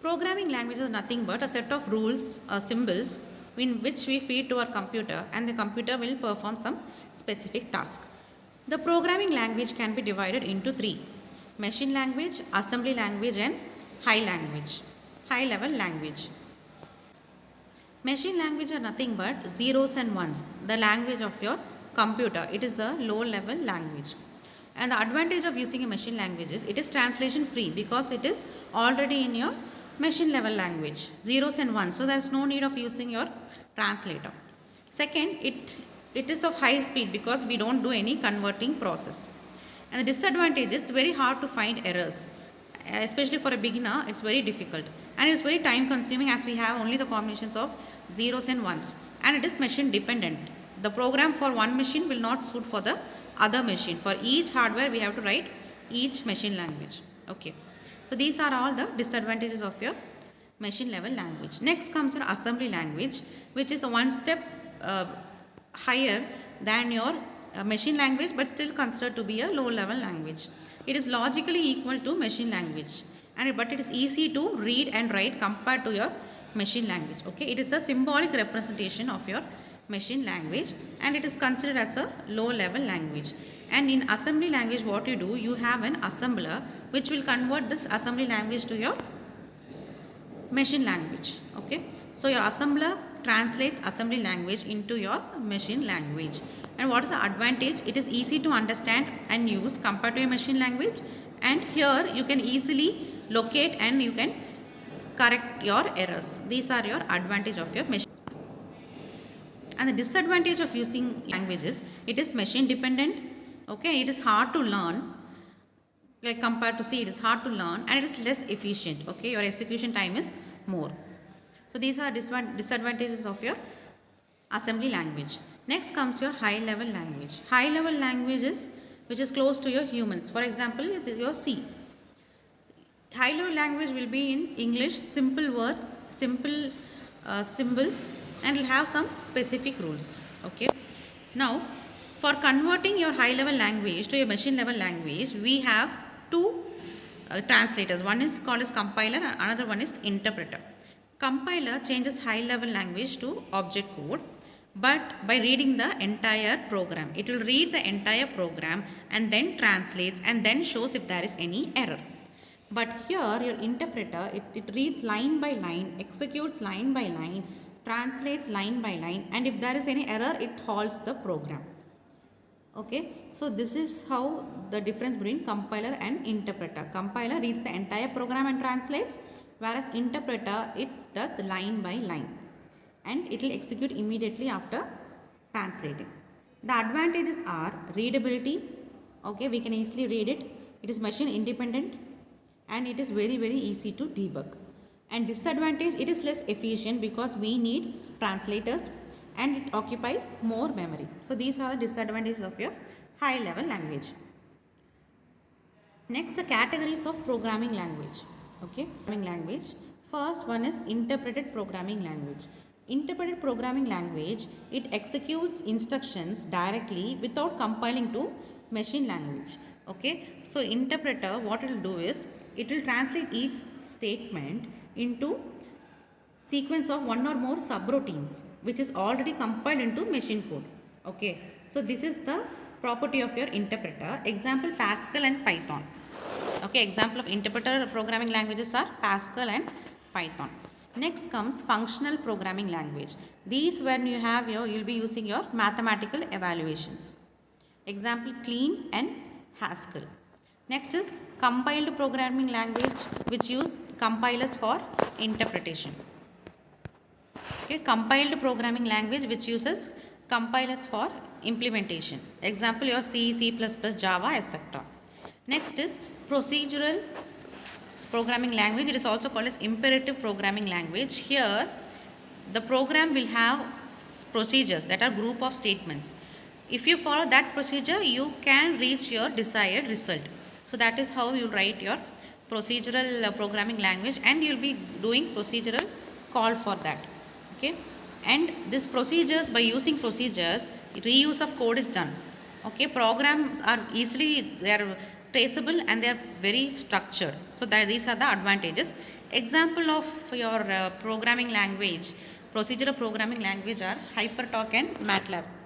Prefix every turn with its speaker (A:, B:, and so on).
A: Programming language is nothing but a set of rules or symbols in which we feed to our computer, and the computer will perform some specific task. The programming language can be divided into three: machine language, assembly language, and high level language. Machine language are nothing but zeros and ones, the language of your computer. It is a low level language. And the advantage of using a machine language is it is translation free because it is already in your machine level language, zeros and ones. So there is no need of using your translator. Second, it is of high speed because we don't do any converting process. And the disadvantage is very hard to find errors. Especially for a beginner, it's very difficult, and it's very time consuming as we have only the combinations of zeros and ones, and it is machine dependent. The program for one machine will not suit for the other machine. For each hardware we have to write each machine language. Okay, so these are all the disadvantages of your machine level language. Next comes your assembly language, which is one step higher than your machine language, but still considered to be a low level language. It is logically equal to machine language, but it is easy to read and write compared to your machine language. Okay, it is a symbolic representation of your machine language, and it is considered as a low level language. And in assembly language, what you do, you have an assembler which will convert this assembly language to your machine language. Okay, so your assembler translates assembly language into your machine language. And what is the advantage? It is easy to understand and use compared to a machine language, and here you can easily locate and you can correct your errors. These are your advantage of your machine. And the disadvantage of using languages, it is machine dependent. Okay, it is hard to learn. Like compared to C, it is hard to learn, and it is less efficient. Okay, your execution time is more. So these are disadvantages of your assembly language. Next comes your high level language. High level language is which is close to your humans. For example, your C. High level language will be in English, simple words, simple symbols, and will have some specific rules. Okay. Now, for converting your high level language to a machine level language, we have two translators. One is called as compiler and another one is interpreter. Compiler changes high level language to object code, but by reading the entire program. It will read the entire program and then translates and then shows if there is any error. But here your interpreter, it reads line by line, executes line by line, translates line by line, and if there is any error, it halts the program. Okay, so this is how the difference between compiler and interpreter. Compiler reads the entire program and translates, whereas interpreter, it does line by line, and it will execute immediately after translating. The advantages are readability. Okay, we can easily read it. It is machine independent, and it is very easy to debug. And disadvantage, it is less efficient because we need translators and it occupies more memory. So these are the disadvantages of your high level language. Next, the categories of programming language. Okay, programming language. First one is interpreted programming language. Interpreted programming language, it executes instructions directly without compiling to machine language. Okay, so interpreter, what it will do is, it will translate each statement into sequence of one or more subroutines which is already compiled into machine code. Okay, so this is the property of your interpreter. Example, Pascal and Python. Okay, example of interpreter programming languages are Pascal and Python. Next comes functional programming language. These when you have you'll be using your mathematical evaluations. Example, Clean and Haskell. Next is compiled programming language, which use compilers for interpretation. Okay, compiled programming language which uses compilers for implementation. Example, your C, C++, Java, etc. Next is procedural programming language. It is also called as imperative programming language. Here the program will have procedures that are group of statements. If you follow that procedure, you can reach your desired result. So that is how you write your procedural programming language, and you will be doing procedural call for that. Okay, and this procedures, by using procedures, reuse of code is done. Okay, programs are easily, they are traceable and they are very structured. So that these are the advantages. Example of your programming language, procedural programming language are HyperTalk and MATLAB.